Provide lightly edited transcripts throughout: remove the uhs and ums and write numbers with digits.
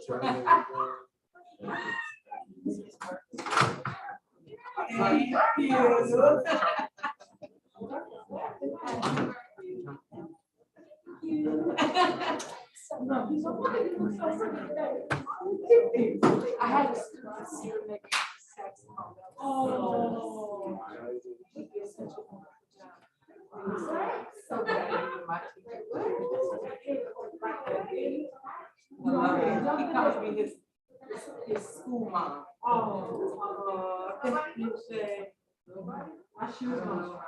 I had to see her make sex. Oh. So bad. He comes to me his school mom. Oh, you say, I should have.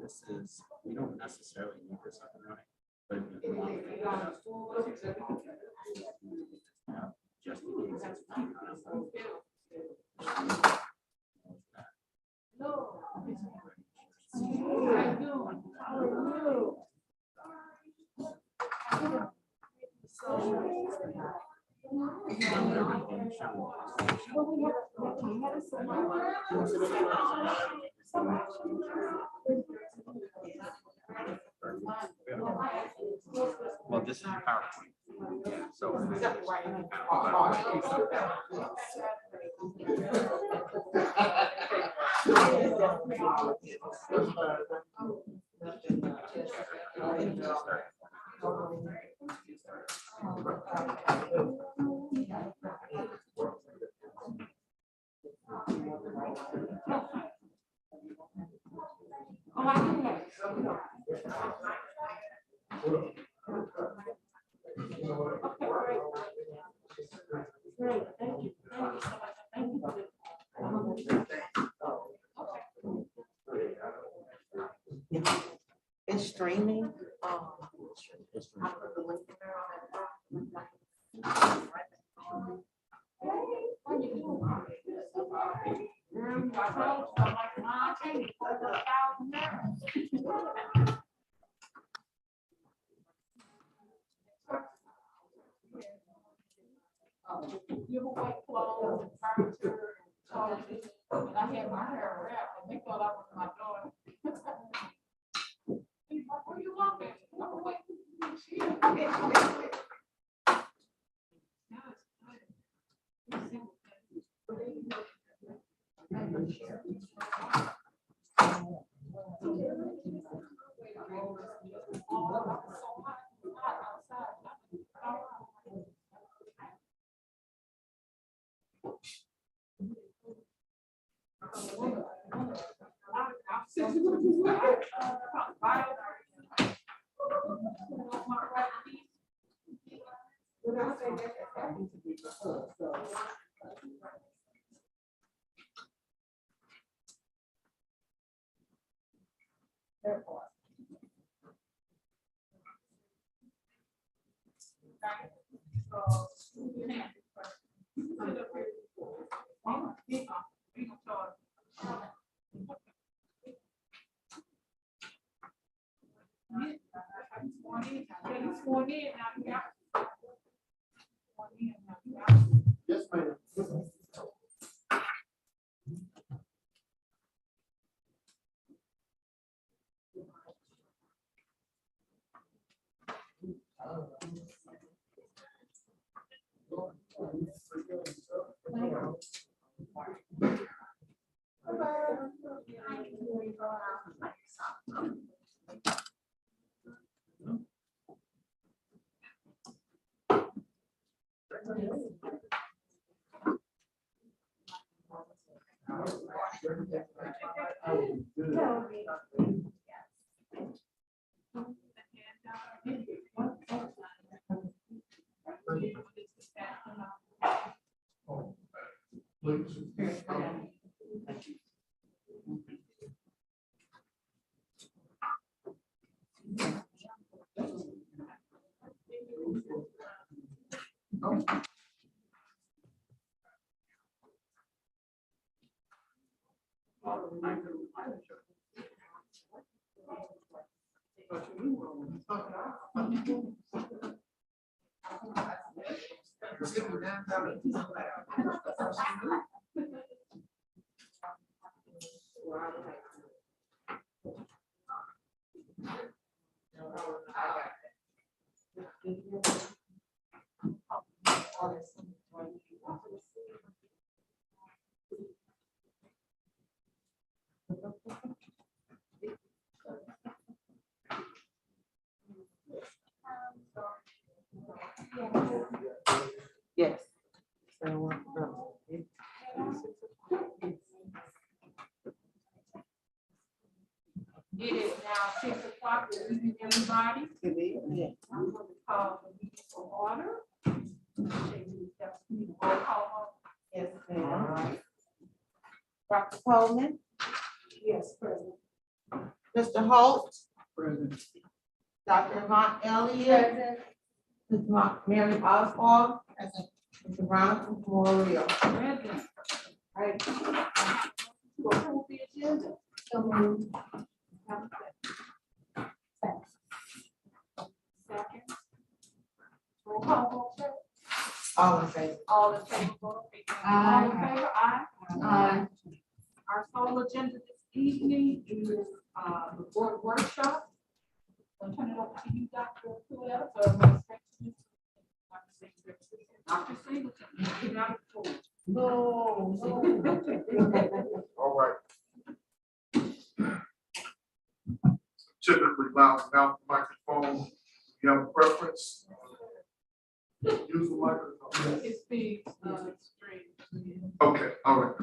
This is, we don't necessarily need this up and running, but if you want to pick it up, just in case it's well, this is your PowerPoint. So It's streaming. You have white clothes and furniture and I had my hair wrapped and they thought I was my daughter. He's like, where you walking? I'm like, Yes, ma'am. Yes. It is now 6 o'clock. Good evening, everybody. Good evening. I'm going to call the meeting to order. Yes, ma'am. Dr. Coleman? Yes, present. Mr. Holt? Present. Dr. Yvonne Elliott? Present. Ms. Mary Oswald? Present. Mr. Ron Memorial? Present. All right. To approve the agenda. So moved. Second. Roll call vote, sir. All in favor. All in favor, vote. All in favor, aye. Aye. Our sole agenda this evening is the board workshop. I'll turn it over to you, Dr. Whoever, for my section. Dr. Singleton, get out of the floor. No. All right. Typically loud without the microphone. You have a preference? Use the microphone. It speaks extreme. Okay, all right.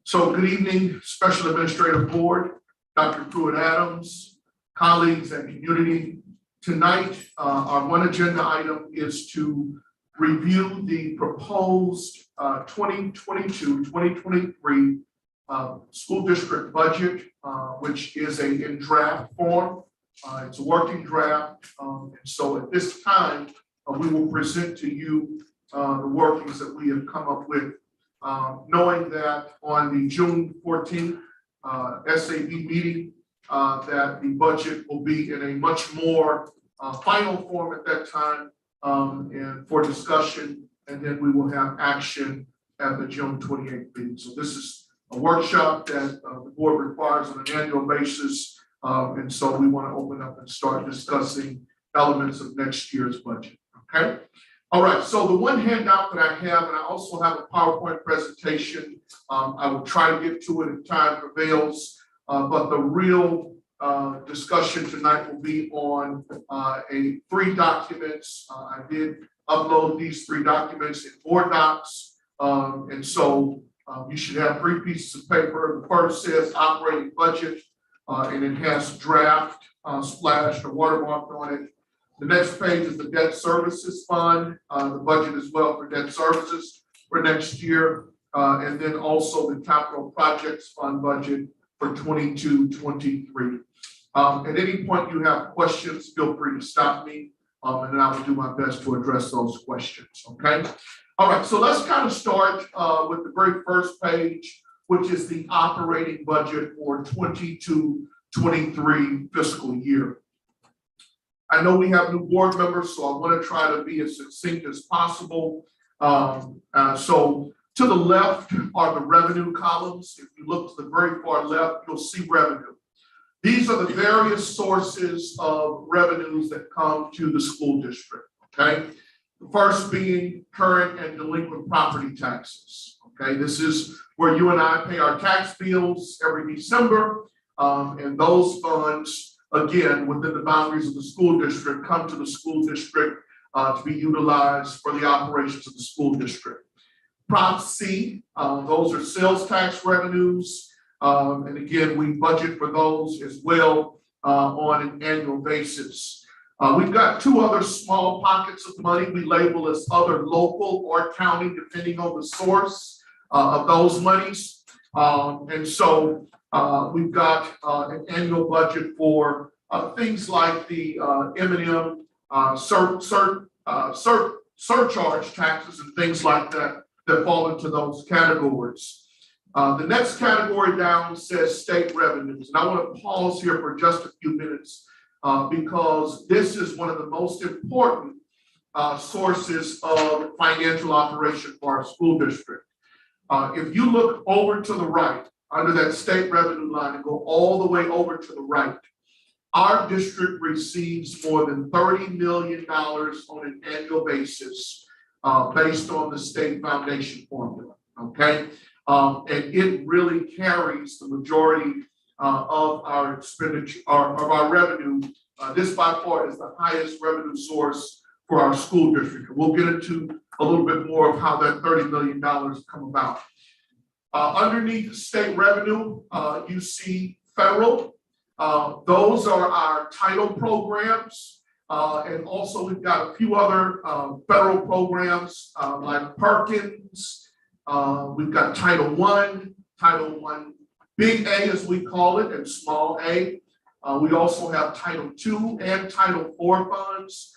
So good evening, Special Administrative Board, Dr. Pruitt Adams, colleagues and community. Tonight, our one agenda item is to review the proposed 2022-2023 school district budget, which is in draft form. It's a working draft. And so at this time, we will present to you the workings that we have come up with, knowing that on the June 14th SAB meeting, that the budget will be in a much more final form at that time and for discussion, and then we will have action at the June 28th meeting. So this is a workshop that the board requires on an annual basis, and so we want to open up and start discussing elements of next year's budget. Okay. All right. So the one handout that I have, and I also have a PowerPoint presentation. I will try to get to it if time prevails, but the real discussion tonight will be on three documents. I did upload these three documents in Board Docs, and so you should have three pieces of paper. The first says operating budget, and it has draft splashed or watermarked on it. The next page is the debt services fund, the budget as well for debt services for next year, and then also the capital projects fund budget for 22-23. At any point you have questions, feel free to stop me, and then I will do my best to address those questions. Okay. All right. So let's kind of start with the very first page, which is the operating budget for 22-23 fiscal year. I know we have new board members, so I want to try to be as succinct as possible. So to the left are the revenue columns. If you look to the very far left, you'll see revenue. These are the various sources of revenues that come to the school district, okay? The first being current and delinquent property taxes, okay? This is where you and I pay our tax bills every December, and those funds, again, within the boundaries of the school district, come to the school district to be utilized for the operations of the school district. Prop C, those are sales tax revenues. And again, we budget for those as well on an annual basis. We've got two other small pockets of money we label as other local or county, depending on the source of those monies. And so we've got an annual budget for things like the M&M surcharge taxes and things like that that fall into those categories. The next category down says state revenues. And I want to pause here for just a few minutes because this is one of the most important sources of financial operation for our school district. If you look over to the right, under that state revenue line and go all the way over to the right, our district receives more than $30 million on an annual basis based on the state foundation formula, okay? And it really carries the majority of our expenditure, of our revenue. This by far is the highest revenue source for our school district. We'll get into a little bit more of how that $30 million come about. Underneath state revenue, you see federal. Those are our title programs. And also we've got a few other federal programs like Perkins. We've got Title I, Big A as we call it, and Small A. We also have Title II and Title IV funds.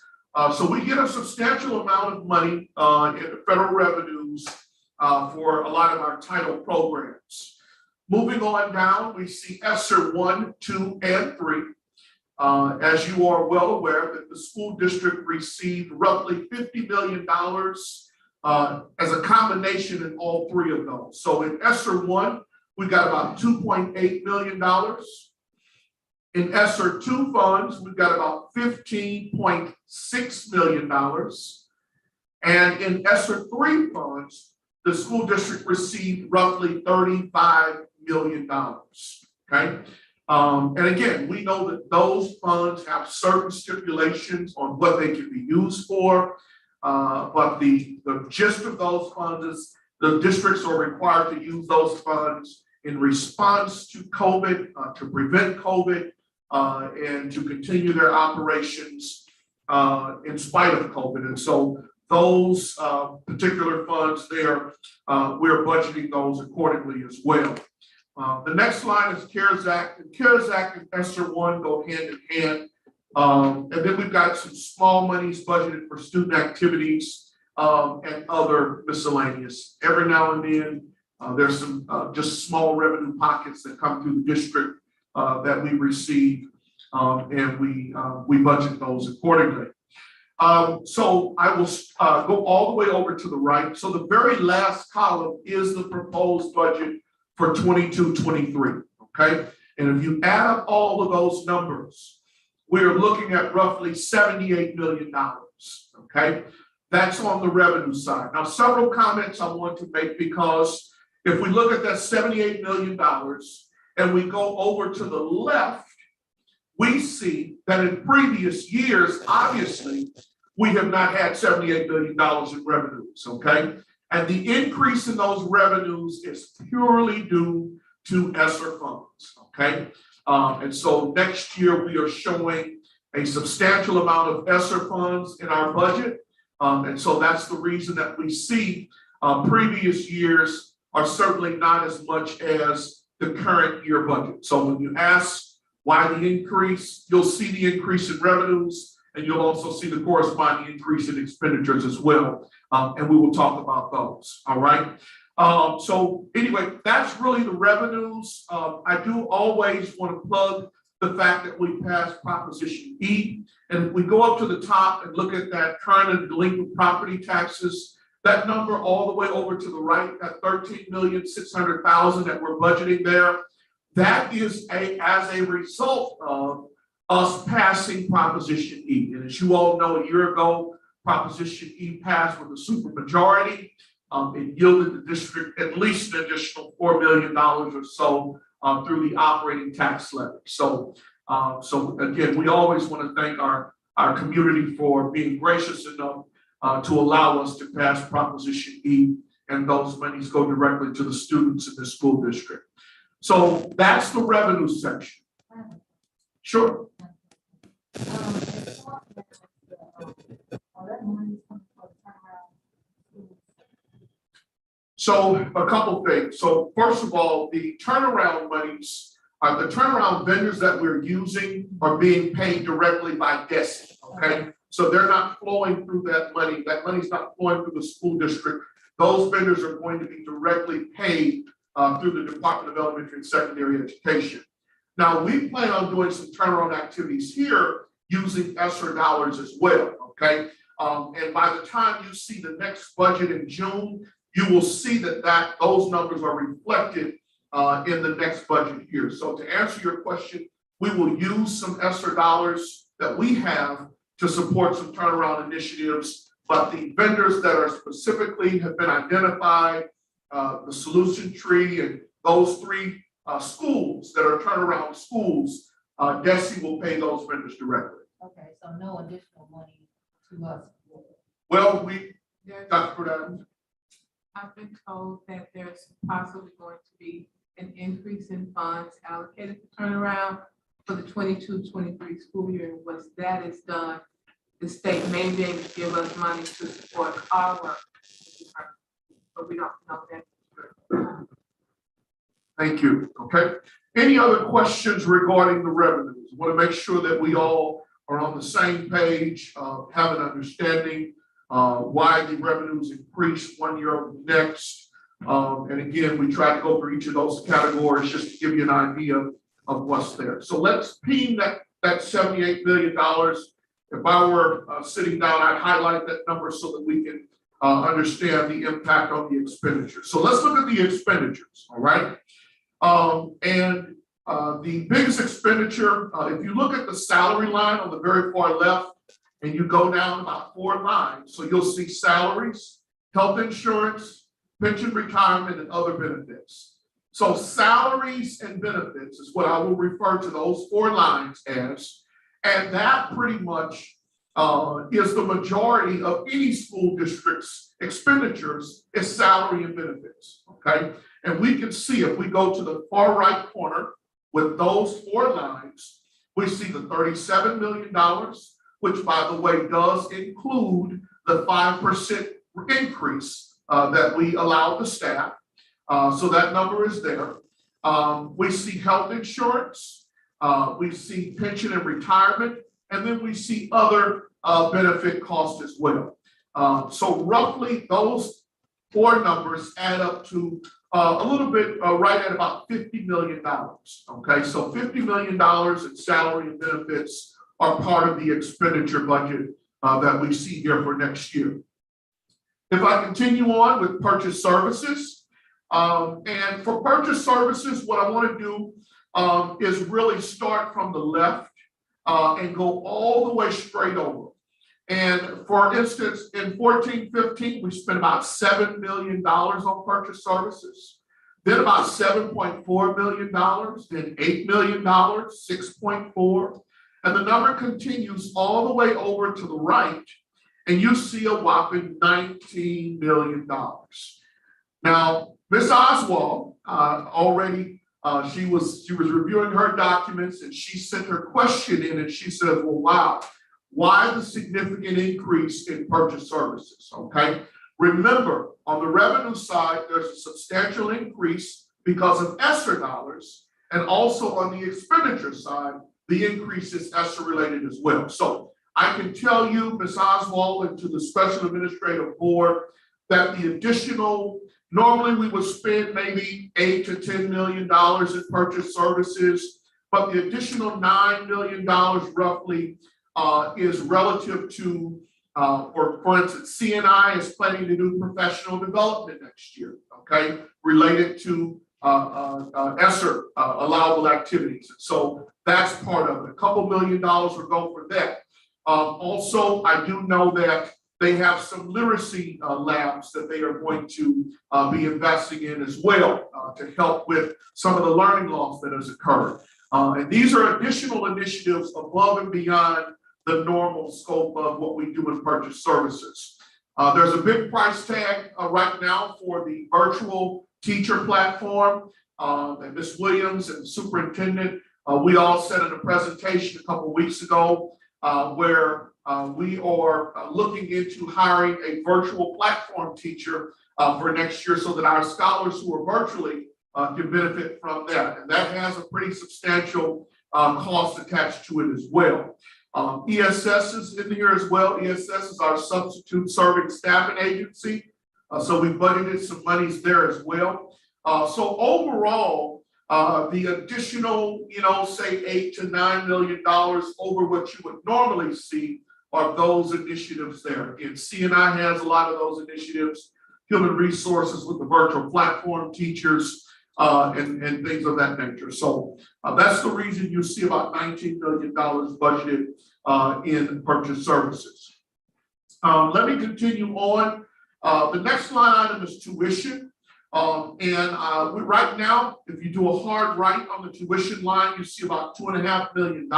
So we get a substantial amount of money in the federal revenues for a lot of our title programs. Moving on down, we see ESSER 1, 2, and 3. As you are well aware that the school district received roughly $50 million as a combination in all three of those. So in ESSER 1, we got about $2.8 million. In ESSER 2 funds, we've got about $15.6 million. And in ESSER 3 funds, the school district received roughly $35 million, okay? And again, we know that those funds have certain stipulations on what they can be used for, but the gist of those funds is the districts are required to use those funds in response to COVID, to prevent COVID, and to continue their operations in spite of COVID. And so those particular funds there, we're budgeting those accordingly as well. The next line is CARES Act, and CARES Act and ESSER 1 go hand in hand. And then we've got some small monies budgeted for student activities and other miscellaneous. Every now and then, there's some just small revenue pockets that come through the district that we receive, and we budget those accordingly. So I will go all the way over to the right. So the very last column is the proposed budget for 22-23, okay? And if you add up all of those numbers, we're looking at roughly $78 million, okay? That's on the revenue side. Now, several comments I want to make, because if we look at that $78 million and we go over to the left, we see that in previous years, obviously, we have not had $78 million in revenues, okay? And the increase in those revenues is purely due to ESSER funds, okay? And so next year, we are showing a substantial amount of ESSER funds in our budget. And so that's the reason that we see previous years are certainly not as much as the current year budget. So when you ask why the increase, you'll see the increase in revenues, and you'll also see the corresponding increase in expenditures as well. And we will talk about those, all right? So anyway, that's really the revenues. I do always want to plug the fact that we passed Proposition E. And if we go up to the top and look at that current and delinquent property taxes, that number all the way over to the right, that $13,600,000 that we're budgeting there, that is as a result of us passing Proposition E. And as you all know, a year ago, Proposition E passed with a supermajority. It yielded the district at least an additional $4 million or so through the operating tax levy. So again, we always want to thank our community for being gracious enough to allow us to pass Proposition E, and those monies go directly to the students in the school district. So that's the revenue section. Sure. So a couple things. So first of all, the turnaround monies, the turnaround vendors that we're using are being paid directly by DESI, okay? So they're not flowing through that money. That money's not flowing through the school district. Those vendors are going to be directly paid through the Department of Elementary and Secondary Education. Now, we plan on doing some turnaround activities here using ESSER dollars as well, okay? And by the time you see the next budget in June, you will see that those numbers are reflected in the next budget year. So to answer your question, we will use some ESSER dollars that we have to support some turnaround initiatives, but the vendors that are specifically have been identified, the solution tree and those three schools that are turnaround schools, DESI will pay those vendors directly. Okay, so no additional money to us. Well, There's- Dr. Adams, I've been told that there's possibly going to be an increase in funds allocated to turnaround for the 22-23 school year. Once that is done, the state may be able to give us money to support our work, but we don't know that. thank you. Okay. Any other questions regarding the revenues? I want to make sure that we all are on the same page, have an understanding why the revenues increased one year over the next. And again, we try to go through each of those categories just to give you an idea of what's there. So let's ping that $78 million. If I were sitting down, I'd highlight that number so that we can understand the impact on the expenditures. So let's look at the expenditures, all right? The biggest expenditure, if you look at the salary line on the very far left, and you go down about 4 lines, so you'll see salaries, health insurance, pension, retirement, and other benefits. So salaries and benefits is what I will refer to those 4 lines as, and that pretty much is the majority of any school district's expenditures is salary and benefits, okay? And we can see if we go to the far right corner with those 4 lines, we see the $37 million, which by the way does include the 5% increase that we allow the staff. So that number is there. We see health insurance, we see pension and retirement, and then we see other benefit costs as well. So roughly those 4 numbers add up to a little bit right at about $50 million. Okay, so $50 million in salary and benefits are part of the expenditure budget that we see here for next year. If I continue on with purchase services, and for purchase services, what I want to do is really start from the left and go all the way straight over. And for instance, in 14-15, we spent about $7 million on purchase services, then about $7.4 million, then $8 million, 6.4, and the number continues all the way over to the right, and you see a whopping $19 million. Now, Ms. Oswald already, she was reviewing her documents, and she sent her question in, and she said, well, wow, why the significant increase in purchase services, okay? Remember, on the revenue side, there's a substantial increase because of ESSER dollars, and also on the expenditure side, the increase is ESSER related as well. So I can tell you, Ms. Oswald, and to the Special Administrative Board, that the additional, normally we would spend maybe $8 to $10 million in purchase services, but the additional $9 million roughly is relative to, for instance, CNI is planning to do professional development next year, okay, related to ESSER allowable activities. So that's part of it. A couple $1 million will go for that. Also, I do know that they have some literacy labs that they are going to be investing in as well to help with some of the learning loss that has occurred. And these are additional initiatives above and beyond the normal scope of what we do in purchase services. There's a big price tag right now for the virtual teacher platform. And Ms. Williams and the superintendent, we all said in a presentation a couple of weeks ago where we are looking into hiring a virtual platform teacher for next year so that our scholars who are virtually can benefit from that. And that has a pretty substantial cost attached to it as well. ESS is in here as well. ESS is our substitute serving staffing agency. So we budgeted some monies there as well. So overall, the additional, say $8 to $9 million over what you would normally see are those initiatives there. Again, C&I has a lot of those initiatives, human resources with the virtual platform, teachers, and things of that nature. So that's the reason you see about $19 million budgeted in purchase services. Let me continue on. The next line item is tuition. Right now, if you do a hard right on the tuition line, you see about $2.5 million.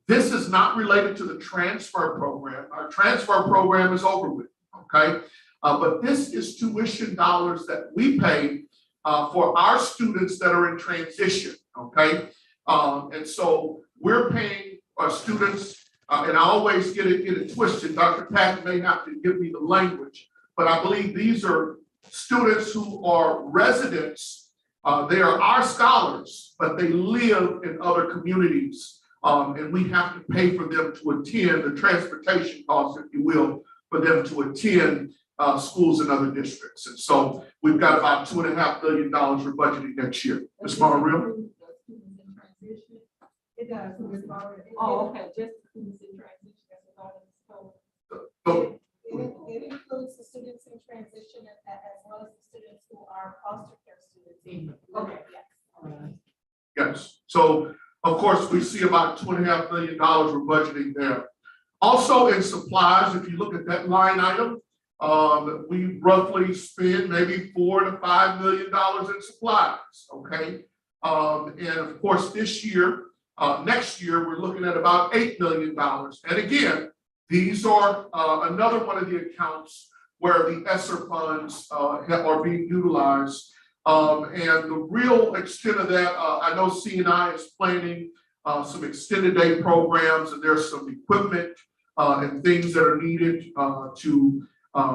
This is not related to the transfer program. Our transfer program is over with, okay? But this is tuition dollars that we pay for our students that are in transition, okay? And so we're paying our students, and I always get it twisted. Dr. Patton may have to give me the language, but I believe these are students who are residents. They are our scholars, but they live in other communities. And we have to pay for them to attend the transportation costs, if you will, for them to attend schools in other districts. And so we've got about $2.5 million we're budgeting next year. Ms. Mario? It does. Oh, okay, just students in transition. So, It includes the students in transition as well as the students who are foster care students. Okay. Yes. yes. So, of course, we see about $2.5 million we're budgeting there. Also in supplies, if you look at that line item, we roughly spend maybe $4 to $5 million in supplies, okay? And of course, this year, next year, we're looking at about $8 million. And again, these are another one of the accounts where the ESSER funds are being utilized. And the real extent of that, I know C&I is planning some extended day programs, and there's some equipment and things that are needed to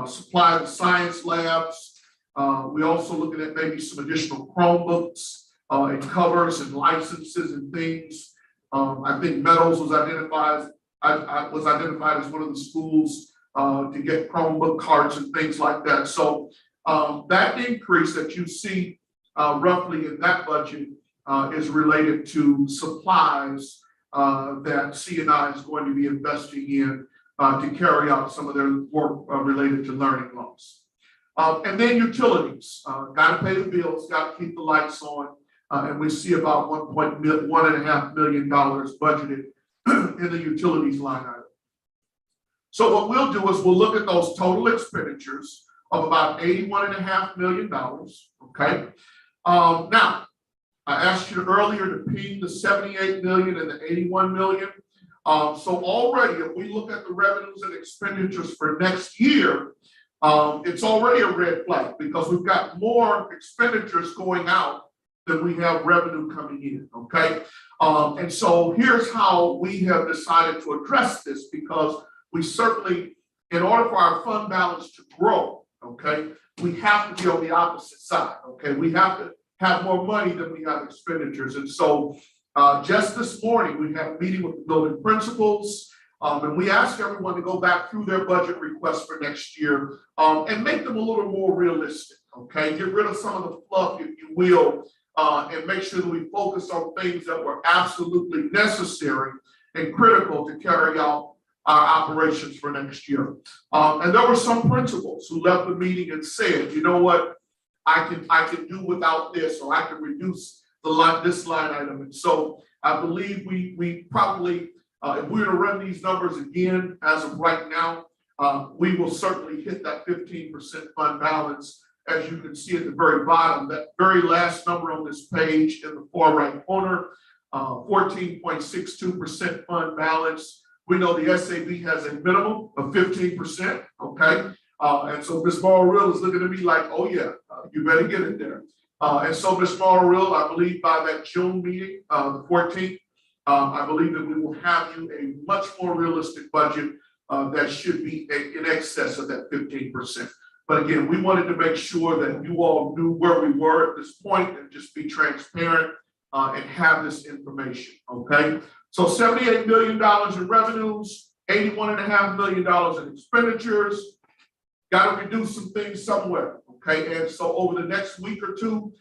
supply the science labs. We also looking at maybe some additional Chromebooks and covers and licenses and things. I think Meadows was identified as one of the schools to get Chromebook cards and things like that. So that increase that you see roughly in that budget is related to supplies that C&I is going to be investing in to carry out some of their work related to learning loss. And then utilities, got to pay the bills, got to keep the lights on, and we see about $1.5 million budgeted in the utilities line item. So what we'll do is we'll look at those total expenditures of about $81.5 million, okay? Now, I asked you earlier to ping the 78 million and the 81 million. So already, if we look at the revenues and expenditures for next year, it's already a red flag because we've got more expenditures going out than we have revenue coming in, okay? And so here's how we have decided to address this, because we certainly, in order for our fund balance to grow, okay, we have to be on the opposite side, okay? We have to have more money than we have expenditures. And so just this morning, we had a meeting with the building principals, and we asked everyone to go back through their budget requests for next year and make them a little more realistic, okay? Get rid of some of the fluff, if you will, and make sure that we focus on things that were absolutely necessary and critical to carry out our operations for next year. And there were some principals who left the meeting and said, you know what, I can do without this, or I can reduce this line item. And so I believe we probably, if we were to run these numbers again, as of right now, we will certainly hit that 15% fund balance. As you can see at the very bottom, that very last number on this page in the far right corner, 14.62% fund balance. We know the SAB has a minimum of 15%, okay? And so Ms. Morrill is looking at me like, oh yeah, you better get it there. And so Ms. Morrill, I believe by that June meeting, the 14th, I believe that we will have you a much more realistic budget that should be in excess of that 15%. But again, we wanted to make sure that you all knew where we were at this point and just be transparent and have this information, okay? So $78 million in revenues, $81.5 million in expenditures. Got to reduce some things somewhere, okay? And so over the next week or two,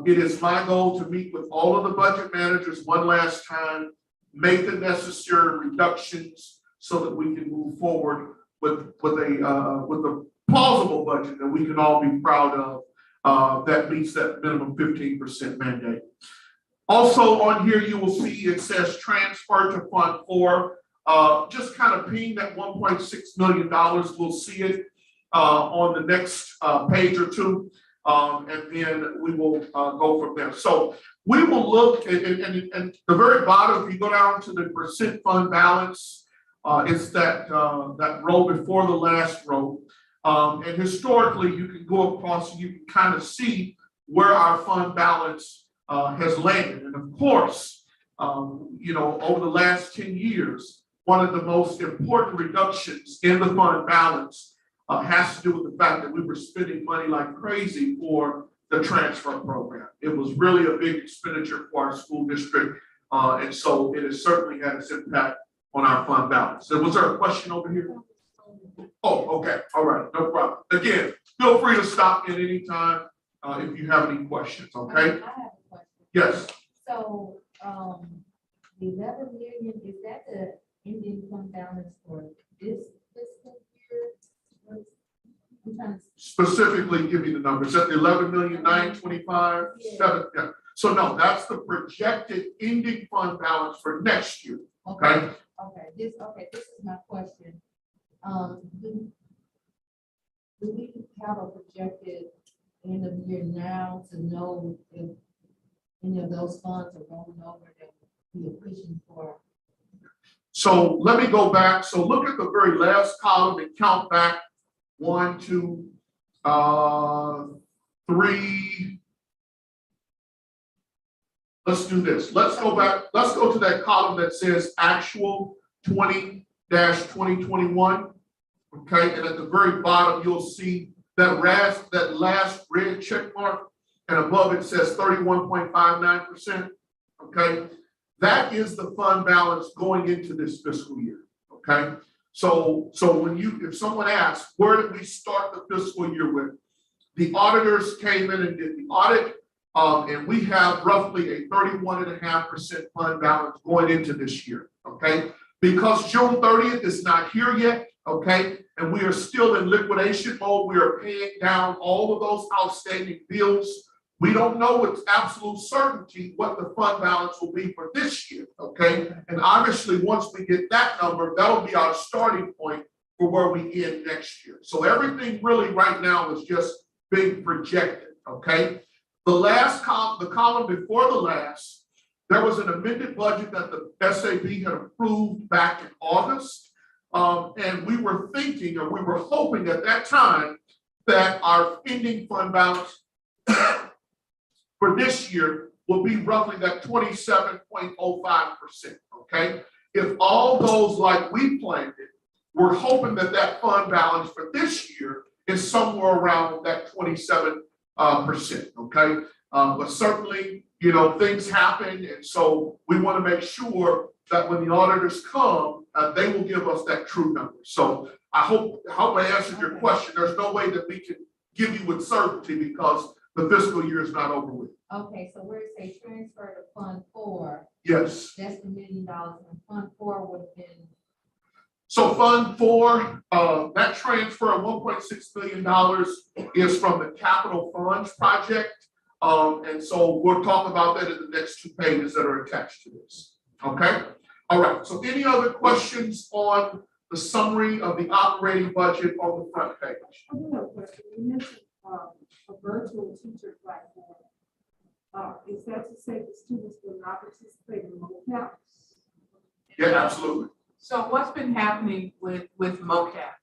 it is my goal to meet with all of the budget managers one last time, make the necessary reductions so that we can move forward with a plausible budget that we can all be proud of, that meets that minimum 15% mandate. Also on here, you will see it says transfer to Fund 4. Just kind of ping that $1.6 million. We'll see it on the next page or two, and then we will go from there. So we will look at the very bottom. If you go down to the percent fund balance, it's that row before the last row. And historically, you can go across and you can kind of see where our fund balance has landed. And of course, over the last 10 years, one of the most important reductions in the fund balance has to do with the fact that we were spending money like crazy for the transfer program. It was really a big expenditure for our school district. And so it has certainly had its impact on our fund balance. So was there a question over here? Oh, okay. All right. No problem. Again, feel free to stop at any time if you have any questions. Okay. I have a question. Yes. So, the 11 million, is that the ending fund balance for this fiscal year? I'm trying to. Specifically, give me the numbers. At the 11,925,700. Yeah. So no, that's the projected ending fund balance for next year. Okay. Okay. This is my question. Do we have a projected end of year now to know if any of those funds are rolling over that we are pushing for? So let me go back. So look at the very last column and count back 1, 2, 3. Let's do this. Let's go back. Let's go to that column that says actual 20-2021. Okay, and at the very bottom, you'll see that last red check mark, and above it says 31.59%. Okay, that is the fund balance going into this fiscal year. Okay, so if someone asks, where did we start the fiscal year with? The auditors came in and did the audit, and we have roughly a 31.5% fund balance going into this year. Okay, because June 30th is not here yet. Okay, and we are still in liquidation mode. We are paying down all of those outstanding bills. We don't know with absolute certainty what the fund balance will be for this year. Okay, and obviously, once we get that number, that'll be our starting point for where we end next year. So everything really right now is just being projected. Okay, the last column, the column before the last, there was an amended budget that the SAB had approved back in August. And we were thinking, or we were hoping at that time, that our ending fund balance for this year will be roughly that 27.05%. Okay, if all goes like we planned it, we're hoping that that fund balance for this year is somewhere around that 27%. Okay, but certainly, things happen, and so we want to make sure that when the auditors come, they will give us that true number. So I hope I answered your question. There's no way that we can give you with certainty because the fiscal year is not over with. Okay, so where it says transfer to Fund 4. Yes. That's the $1 million, and Fund 4 would have been. So Fund 4, that transfer of $1.6 million is from the capital funds project. And so we'll talk about that in the next 2 pages that are attached to this. Okay. All right. So any other questions on the summary of the operating budget on the front page? I do have a question. You mentioned a virtual teacher platform. Is that to say the students will not participate in MOCAP? Yeah, absolutely. So what's been happening with MOCAP,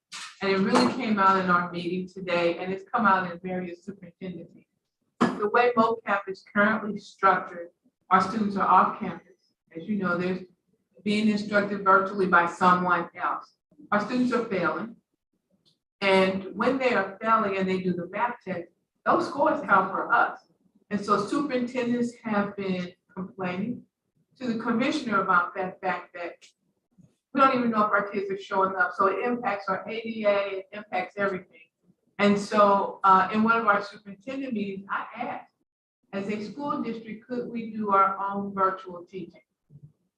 and it really came out in our meeting today, and it's come out in various superintendent meetings. The way MOCAP is currently structured, our students are off campus. As you know, they're being instructed virtually by someone else. Our students are failing. And when they are failing and they do the math test, those scores count for us. And so superintendents have been complaining to the commissioner about that fact that we don't even know if our kids are showing up. So it impacts our ADA, it impacts everything. And so in one of our superintendent meetings, I asked, as a school district, could we do our own virtual teaching?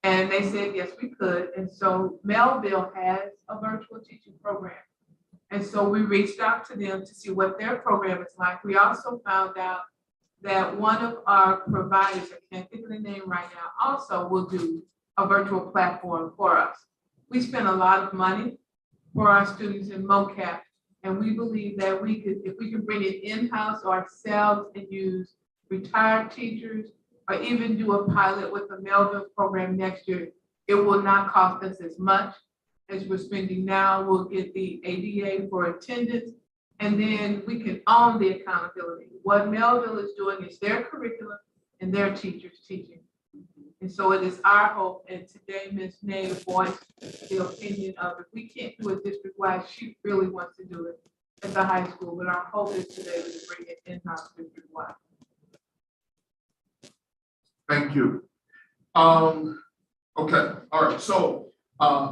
And they said, yes, we could. And so Melville has a virtual teaching program. And so we reached out to them to see what their program is like. We also found out that one of our providers, I can't think of the name right now, also will do a virtual platform for us. We spend a lot of money for our students in MOCAP, and we believe that we could, if we can bring it in-house ourselves and use retired teachers, or even do a pilot with the Melville program next year, it will not cost us as much as we're spending now. We'll get the ADA for attendance, and then we can own the accountability. What Melville is doing is their curriculum and their teachers teaching. And so it is our hope, and today Ms. Nay voiced the opinion of, if we can't do it district-wide, she really wants to do it at the high school, but our hope is today to bring it in-house district-wide. Thank you. Okay, all right, so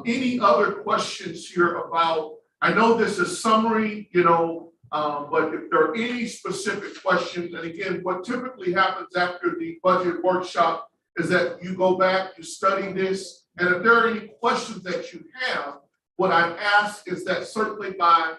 any other questions here about, I know this is summary, but if there are any specific questions, and again, what typically happens after the budget workshop is that you go back, you study this, and if there are any questions that you have, what I ask is that certainly by,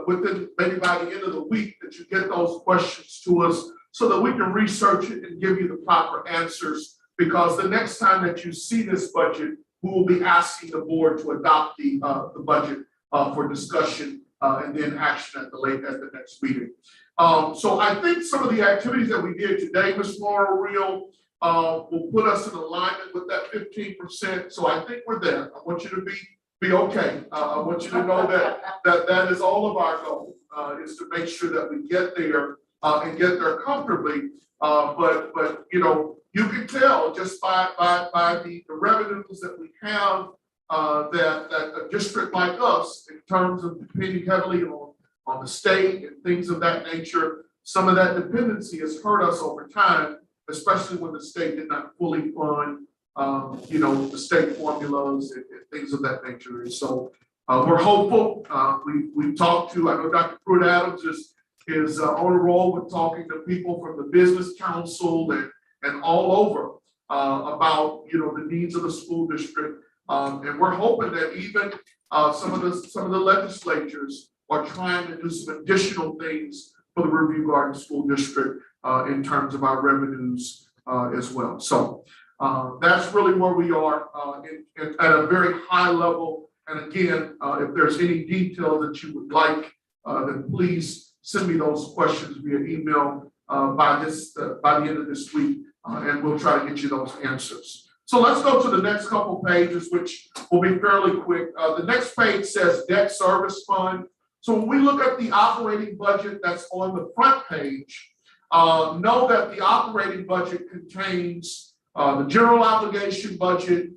within, maybe by the end of the week, that you get those questions to us so that we can research it and give you the proper answers, because the next time that you see this budget, we will be asking the board to adopt the budget for discussion and then action at the next meeting. So I think some of the activities that we did today, Ms. Laura Real, will put us in alignment with that 15%. So I think we're there. I want you to be okay. I want you to know that is all of our goal, is to make sure that we get there and get there comfortably. But you can tell just by the revenues that we have, that a district like us, in terms of depending heavily on the state and things of that nature, some of that dependency has hurt us over time, especially when the state did not fully fund, the state formulas and things of that nature. And so we're hopeful. We've talked to, I know Dr. Pruitt Adams is on a roll with talking to people from the Business Council and all over about, the needs of the school district. And we're hoping that even some of the legislatures are trying to do some additional things for the Riverview Garden School District in terms of our revenues as well. So that's really where we are at a very high level. And again, if there's any detail that you would like, then please send me those questions via email by the end of this week, and we'll try to get you those answers. So let's go to the next couple pages, which will be fairly quick. The next page says debt service fund. So when we look at the operating budget that's on the front page, know that the operating budget contains the general obligation budget,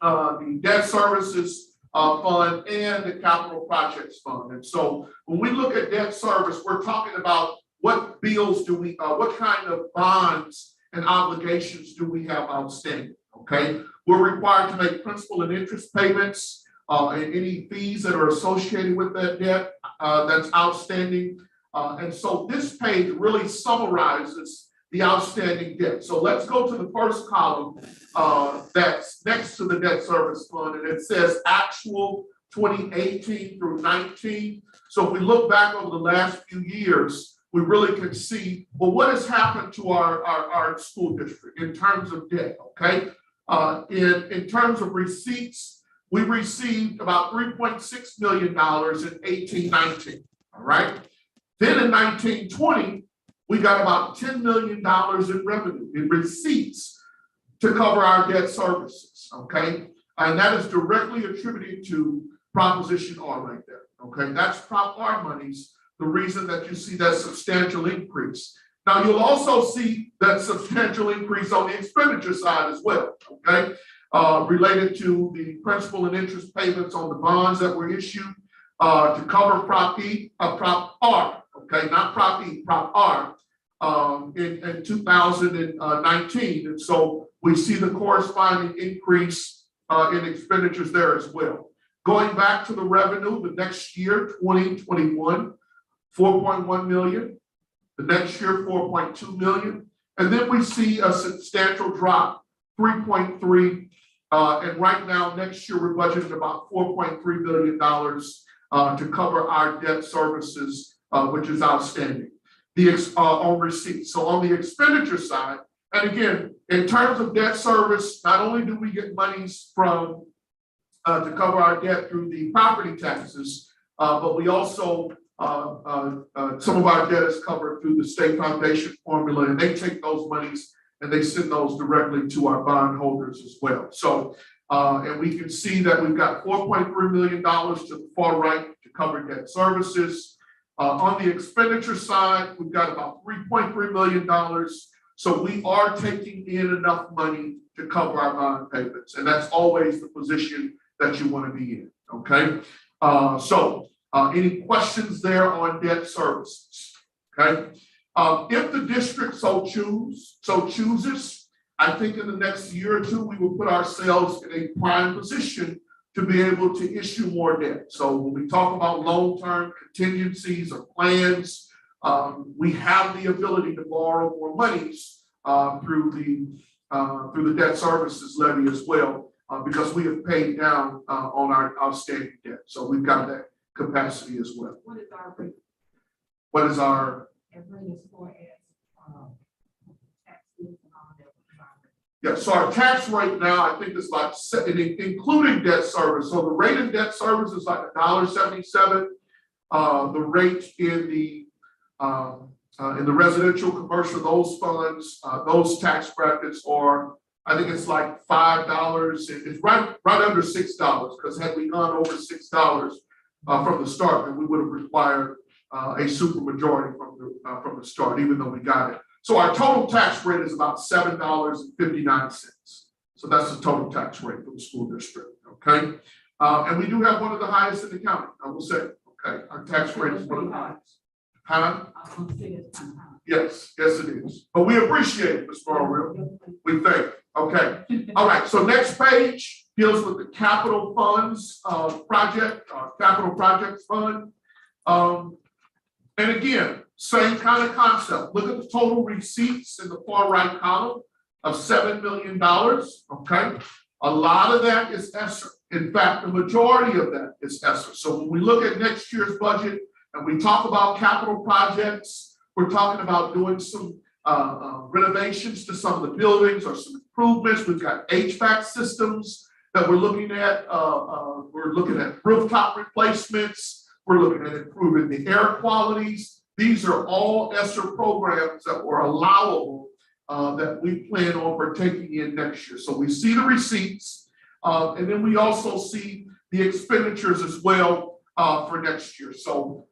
the debt services fund, and the capital projects fund. And so when we look at debt service, we're talking about what bills do we, what kind of bonds and obligations do we have outstanding, okay? We're required to make principal and interest payments and any fees that are associated with that debt that's outstanding. And so this page really summarizes the outstanding debt. So let's go to the first column that's next to the debt service fund, and it says actual 2018 through 19. So if we look back over the last few years, we really can see, well, what has happened to our school district in terms of debt, okay? In terms of receipts, we received about $3.6 million in 18-19, all right? Then in 19-20, we got about $10 million in revenue, in receipts to cover our debt services, okay? And that is directly attributed to Proposition R right there, okay? That's Prop R monies, the reason that you see that substantial increase. Now, you'll also see that substantial increase on the expenditure side as well, okay? Related to the principal and interest payments on the bonds that were issued to cover Prop R, okay? Not Prop E, Prop R in 2019. And so we see the corresponding increase in expenditures there as well. Going back to the revenue, the next year, 2021, 4.1 million, the next year, 4.2 million. And then we see a substantial drop 3.3. And right now, next year, we're budgeting about $4.3 billion to cover our debt services, which is outstanding. On receipts. So on the expenditure side, and again, in terms of debt service, not only do we get monies from to cover our debt through the property taxes, but we also some of our debt is covered through the state foundation formula, and they take those monies and they send those directly to our bondholders as well. So, and we can see that we've got $4.3 million to the far right to cover debt services. On the expenditure side, we've got about $3.3 million. So we are taking in enough money to cover our bond payments, and that's always the position that you want to be in, okay? Any questions there on debt services, okay? If the district so chooses, I think in the next year or two, we will put ourselves in a prime position to be able to issue more debt. So when we talk about long-term contingencies or plans, we have the ability to borrow more monies through the debt services levy as well, because we have paid down on our outstanding debt. So we've got that capacity as well. What is our rate? What is our? Every as far as, taxes and all that. Yeah, so our tax rate now, I think is like, including debt service. So the rate in debt service is like $1.77. The rate in the residential, commercial, those funds, those tax brackets are, I think it's like $5. It's right under $6, because had we gone over $6 from the start, then we would have required a supermajority from the start, even though we got it. So our total tax rate is about $7.59. So that's the total tax rate for the school district, okay? And we do have one of the highest in the county, I will say, okay? Our tax rate is one of the highest. Huh? Yes, yes it is. But we appreciate it, Ms. Marlville. We thank you. Okay. All right, so next page deals with the capital funds project, capital projects fund. And again, same kind of concept. Look at the total receipts in the far right column of $7 million, okay? A lot of that is ESSER. In fact, the majority of that is ESSER. So when we look at next year's budget and we talk about capital projects, we're talking about doing some renovations to some of the buildings or some improvements. We've got HVAC systems that we're looking at. We're looking at rooftop replacements. We're looking at improving the air qualities. These are all ESSER programs that were allowable that we plan on partaking in next year. So we see the receipts, and then we also see the expenditures as well for next year. So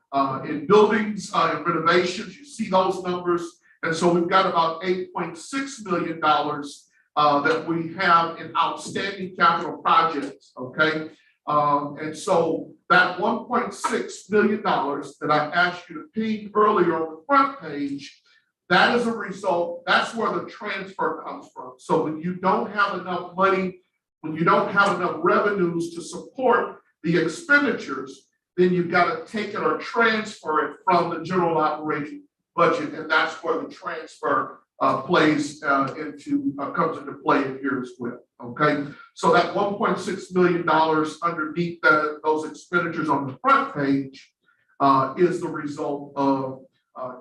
in buildings and renovations, you see those numbers. And so we've got about $8.6 million that we have in outstanding capital projects, okay? And so that $1.6 million that I asked you to ping earlier on the front page, that is a result, that's where the transfer comes from. So when you don't have enough money, when you don't have enough revenues to support the expenditures, then you've got to take it or transfer it from the general operating budget, and that's where the transfer comes into play in here as well. Okay, so that $1.6 million underneath those expenditures on the front page is the result of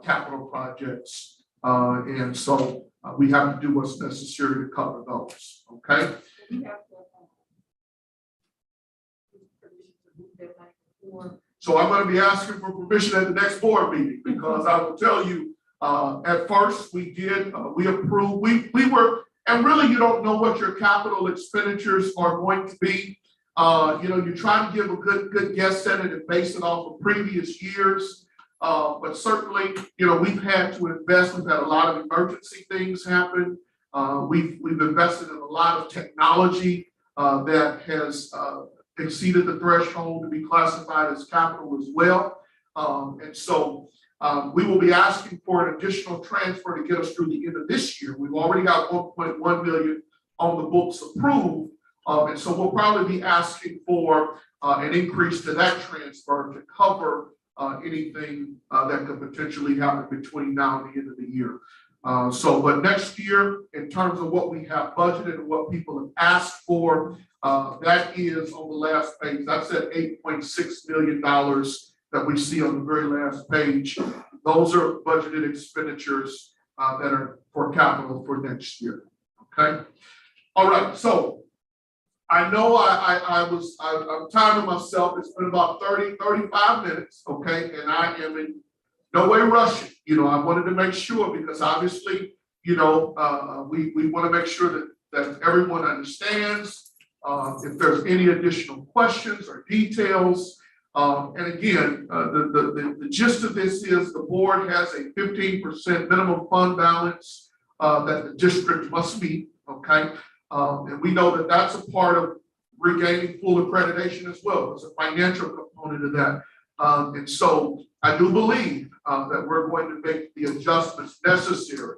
capital projects, and so we have to do what's necessary to cover those. Okay. So I'm going to be asking for permission at the next board meeting, because I will tell you, at first we approved, we were, and really you don't know what your capital expenditures are going to be. You try to give a good guess at it and base it off of previous years. But certainly, we've had to invest. We've had a lot of emergency things happen. We've invested in a lot of technology that has exceeded the threshold to be classified as capital as well. And so we will be asking for an additional transfer to get us through the end of this year. We've already got 1.1 million on the books approved. And so we'll probably be asking for an increase to that transfer to cover anything that could potentially happen between now and the end of the year. But next year, in terms of what we have budgeted and what people have asked for, that is on the last page. That's at $8.6 million that we see on the very last page. Those are budgeted expenditures that are for capital for next year. Okay. All right. So I know I'm timing myself. It's been about 35 minutes. Okay. And I am in no way rushing. I wanted to make sure because obviously, we want to make sure that everyone understands if there's any additional questions or details. And again, the gist of this is the board has a 15% minimum fund balance that the district must meet. Okay. And we know that that's a part of regaining full accreditation as well. There's a financial component of that. And so I do believe that we're going to make the adjustments necessary.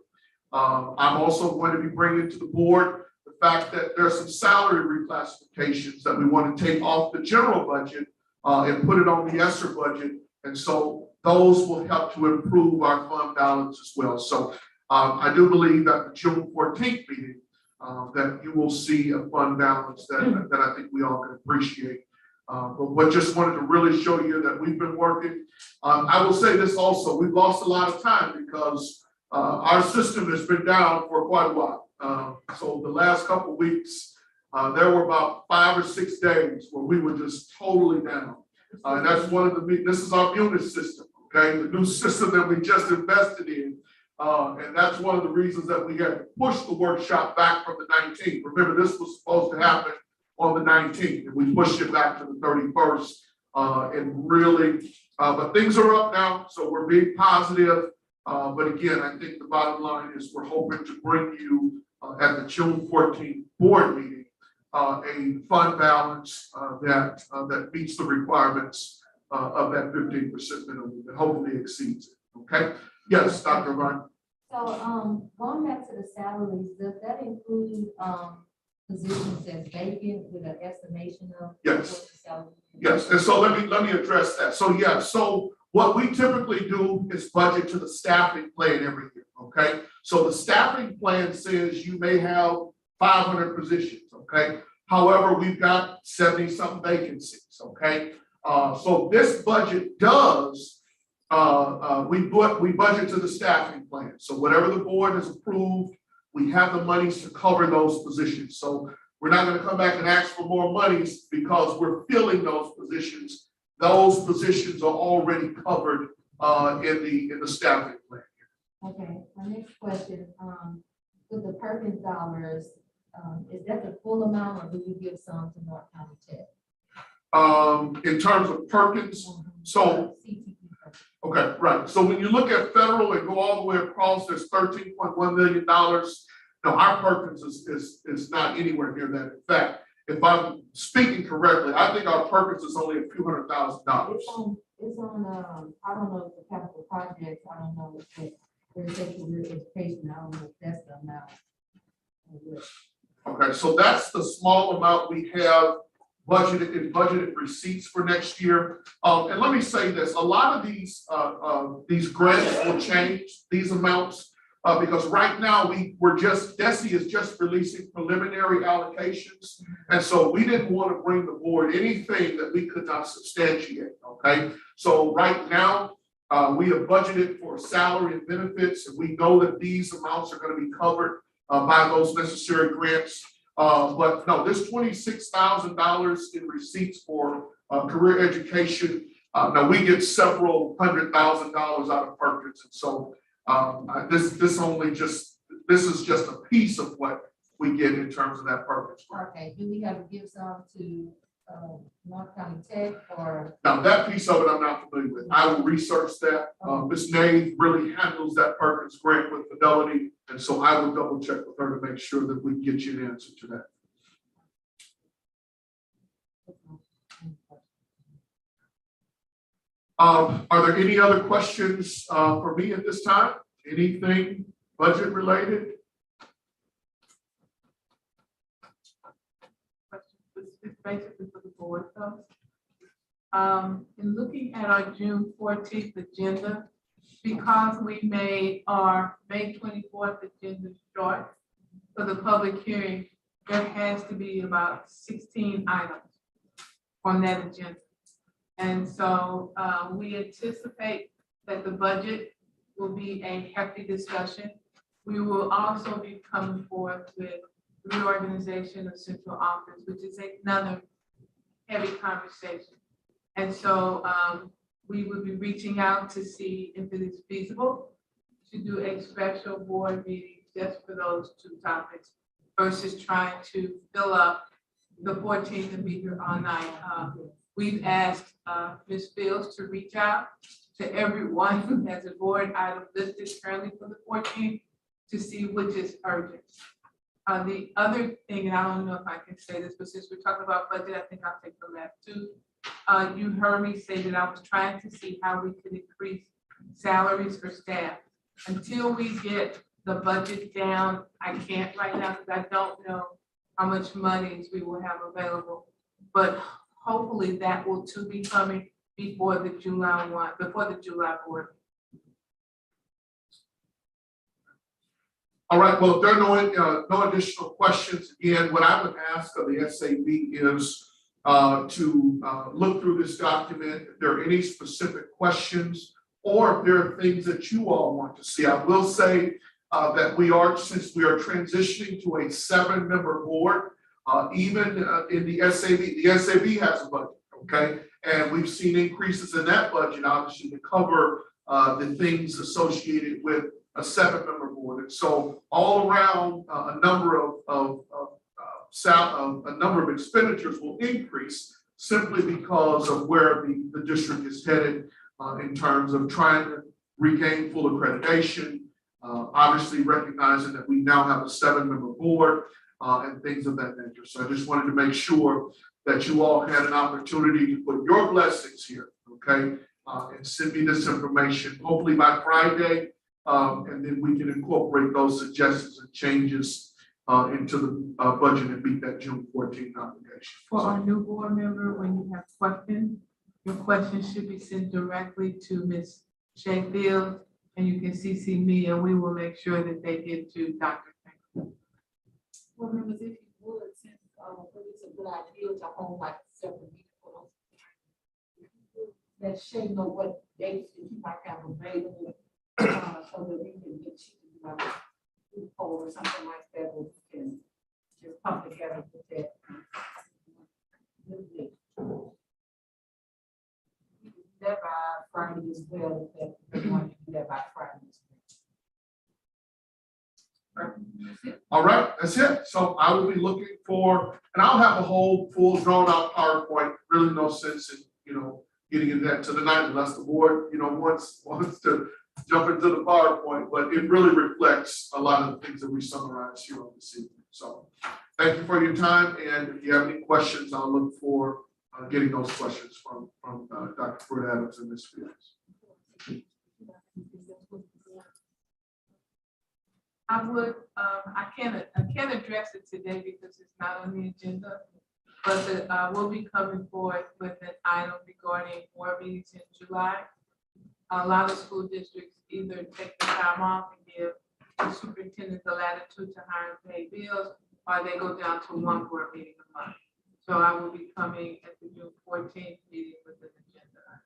I'm also going to be bringing to the board the fact that there's some salary reclassifications that we want to take off the general budget and put it on the ESSER budget. And so those will help to improve our fund balance as well. So I do believe that the June 14th meeting that you will see a fund balance that I think we all can appreciate. But just wanted to really show you that we've been working. I will say this also, we've lost a lot of time because our system has been down for quite a while. So the last couple of weeks, there were about 5 or 6 days where we were just totally down. And that's this is our unit system, okay? The new system that we just invested in. And that's one of the reasons that we had to push the workshop back from the 19th. Remember, this was supposed to happen on the 19th, and we pushed it back to the 31st. And really, but things are up now, so we're being positive. But again, I think the bottom line is we're hoping to bring you at the June 14th board meeting a fund balance that meets the requirements of that 15% minimum and hopefully exceeds it. Okay. Yes, Dr. Ryan. So going back to the salaries, does that include positions as vacant with an estimation of? Yes. The salary? Yes, and so let me address that. So yeah, so what we typically do is budget to the staffing plan every year. Okay, so the staffing plan says you may have 500 positions. Okay, however, we've got 70-something vacancies. Okay, so this budget does. We budget to the staffing plan. So whatever the board has approved, we have the monies to cover those positions. So we're not going to come back and ask for more monies because we're filling those positions. Those positions are already covered in the staffing plan. Okay, my next question, with the Perkins dollars, is that the full amount or do we give some to North County Tech? In terms of Perkins, so okay, right. So when you look at federal and go all the way across, there's $13.1 million. No, our Perkins is not anywhere near that. In fact, if I'm speaking correctly, I think our Perkins is only a few $100,000. It's on, I don't know if the capital projects, I don't know if it's career education, I don't know if that's the amount. Okay, so that's the small amount we have budgeted receipts for next year. And let me say this, a lot of these grants will change these amounts because right now DESE is just releasing preliminary allocations. And so we didn't want to bring the board anything that we could not substantiate, okay? So right now, we have budgeted for salary and benefits, and we know that these amounts are going to be covered by those necessary grants. But no, this $26,000 in receipts for career education. Now we get several $100,000 out of Perkins, and so this is just a piece of what we get in terms of that Perkins. Okay, do we have to give some to North County Tech or? Now that piece of it I'm not familiar with. I will research that. Ms. Nave really handles that Perkins grant with Fidelity, and so I will double check with her to make sure that we can get you an answer to that. Are there any other questions for me at this time? Anything budget related? It's basically for the board though. In looking at our June 14th agenda, because we made our May 24th agenda short for the public hearing, there has to be about 16 items on that agenda. And so we anticipate that the budget will be a hefty discussion. We will also be coming forth with reorganization of central office, which is another heavy conversation. And so we will be reaching out to see if it is feasible to do a special board meeting just for those two topics versus trying to fill up the 14th and be here all night. We've asked Ms. Fields to reach out to everyone who has a board item listed currently for the 14th to see which is urgent. The other thing, and I don't know if I can say this, but since we're talking about budget, I think I'll take the last two. You heard me say that I was trying to see how we could increase salaries for staff. Until we get the budget down, I can't right now because I don't know how much monies we will have available. But hopefully that will too be coming before the July board. All right, well, if there are no additional questions, again, what I would ask of the SAB is to look through this document. If there are any specific questions, or if there are things that you all want to see. I will say that since we are transitioning to a 7-member board, even in the SAB has a budget, okay? And we've seen increases in that budget, obviously, to cover the things associated with a 7-member board. And so all around, a number of expenditures will increase simply because of where the district is headed in terms of trying to regain full accreditation, obviously recognizing that we now have a 7-member board and things of that nature. So I just wanted to make sure that you all had an opportunity to put your blessings here, okay? And send me this information, hopefully by Friday, and then we can incorporate those suggestions and changes into the budget and meet that June 14th obligation. For our new board member, when you have questions, your questions should be sent directly to Ms. Sheffield, and you can CC me, and we will make sure that they get to Dr. Franklin. Well, members, if you would, since it's a good idea to hold like separate meetings for those. Let Shay know what dates that you might have available, so that we can get you to loophole or something like that, or we can just come together with that. That by Friday as well, if they want to do that by Friday as well. All right, that's it. So I will be looking for, and I'll have a whole full drawn out PowerPoint. Really no sense in, getting into that to the night unless the board, wants to jump into the PowerPoint, but it really reflects a lot of the things that we summarize here on this evening. So thank you for your time. And if you have any questions, I'll look for getting those questions from Dr. Ford Adams and Ms. Fields. I would, I can't address it today because it's not on the agenda, but we'll be coming forward with an item regarding board meetings in July. A lot of school districts either take the time off and give the superintendent the latitude to hire and pay bills, or they go down to one board meeting a month. So I will be coming at the June 14th meeting with an agenda.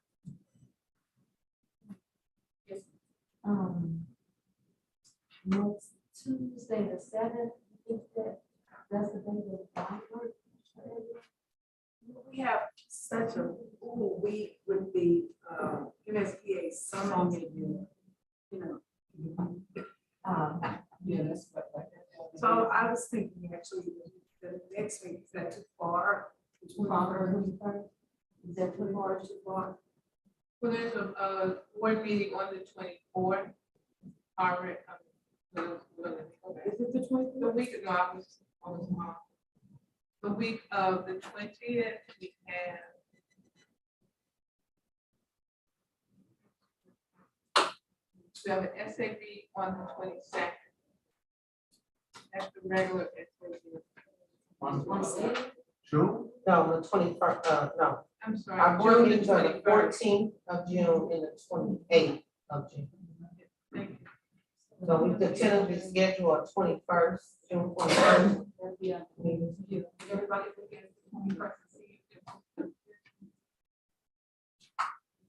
Yes. Next Tuesday, the 7th, that's the day of the work. We have such a full week with the MSBA summer meeting, Yeah, that's what. So I was thinking actually the next week, is that too far? Is that too far, too far? Well, there's a board meeting on the 24th. Already. Is it the 20th? The week, no, I was wrong. The week of the 20th, we have an SAB on the 22nd. That's the regular SAB. June? No, the 21st, no. I'm sorry. Our board June the meetings are the 21st. 14th of June and the 28th of June. Thank you. So we could tentatively schedule a 21st, June 21st. Yeah. Everybody look at the 21st and see if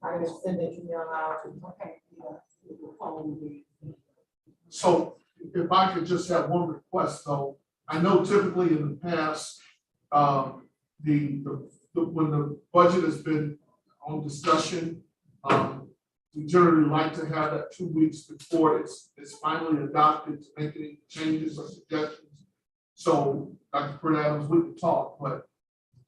I can send an email out. okay. So if I could just have one request though, I know typically in the past, when the budget has been on discussion, we generally like to have that 2 weeks before it's finally adopted to make any changes or suggestions. So Dr. Kurt Adams, we can talk, but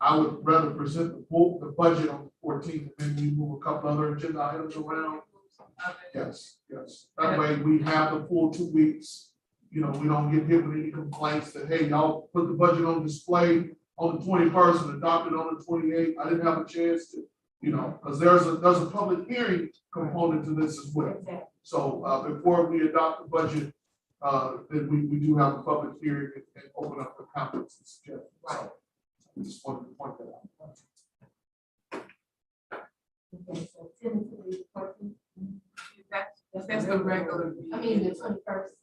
I would rather present the budget on the 14th, and then we move a couple other agenda items around. Yes, yes. That way we have the full 2 weeks. You know, we don't get hit with any complaints that, hey, y'all put the budget on display on the 21st and adopted on the 28th. I didn't have a chance to, you know, because there's a public hearing component to this as well. So before we adopt the budget, then we do have a public hearing and open up the comments and suggestions. So I just wanted to point that out. Okay, so tentatively, That's the regular. I mean, the 21st,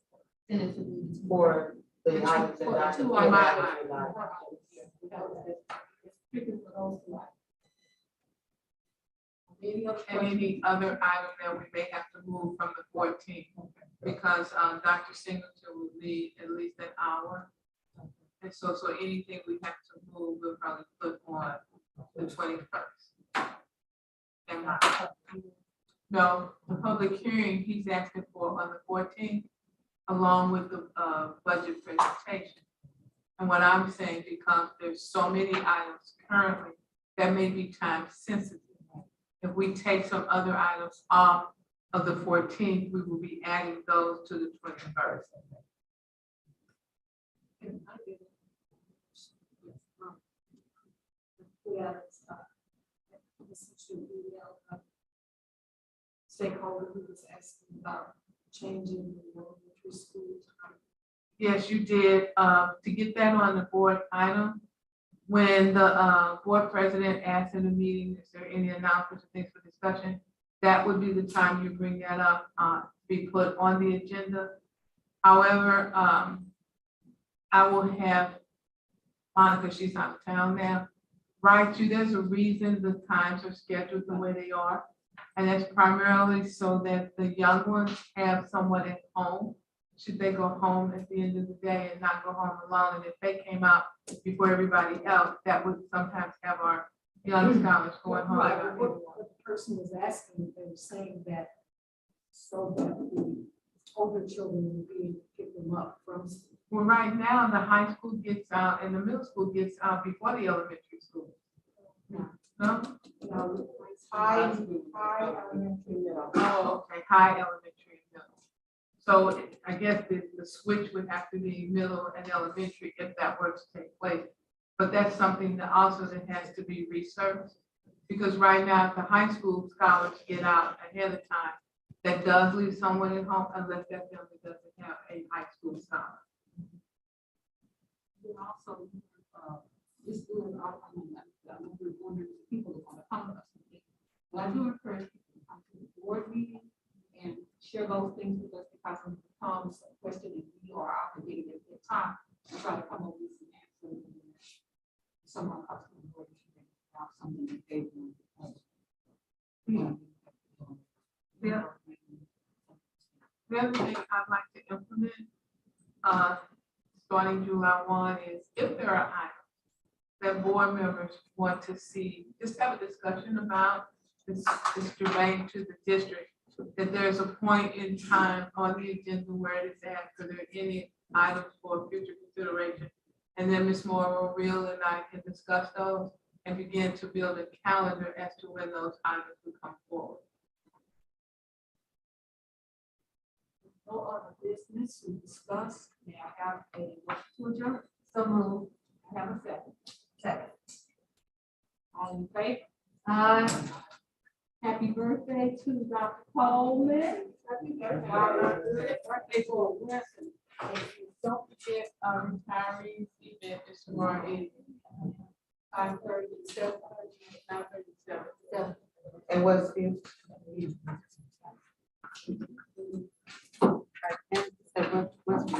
tentatively. For the items that I. Two on my line. And any other item that we may have to move from the 14th, because Dr. Singleton will need at least an hour. And so anything we have to move, we'll probably put on the 21st. No, the public hearing he's asking for on the 14th, along with the budget presentation. And what I'm saying, because there's so many items currently that may be time sensitive. If we take some other items off of the 14th, we will be adding those to the 21st. Stakeholder who was asking about changing the elementary school time. Yes, you did. To get that on the board item, when the board president asked in the meeting, is there any announcements or things for discussion? That would be the time you bring that up, be put on the agenda. However, I will have Monica, she's out of town now, write you, there's a reason the times are scheduled the way they are. And that's primarily so that the young ones have someone at home, should they go home at the end of the day and not go home alone. And if they came out before everybody else, that would sometimes have our young scholars going home. Right, but what the person was asking, they were saying that so that the older children will be able to pick them up from school. Well, right now, the high school gets out and the middle school gets out before the elementary school. No? No, it's high elementary middle. Oh, okay, high elementary and middle. So I guess the switch would have to be middle and elementary if that were to take place. But that's something that also that has to be researched. Because right now, if the high school scholars get out ahead of time, that does leave someone at home unless that family doesn't have a high school scholar. And also, this doing, we're wondering if people are gonna come to us. But I do encourage people to come to the board meeting and share those things with us, because when it becomes a question and we are obligated at that time to try to come up with some answers. Someone else can board meeting about something that they want. Yeah. The other thing I'd like to implement, starting July 1 is if there are items that board members want to see, just have a discussion about this germane to the district, that there's a point in time on the agenda where it is asked, are there any items for future consideration? And then Ms. Morrow, Real and I can discuss those and begin to build a calendar as to when those items will come forward. No other business to discuss. May I have a motion to adjourn? So moved. I have a second. Second. All in favor? Happy birthday to Dr. Coleman. Happy birthday. Birthday for a lesson. Don't forget our retirees event is tomorrow evening. 5:30 to 7:30, 9:30 to 7:30. And what's the And so what's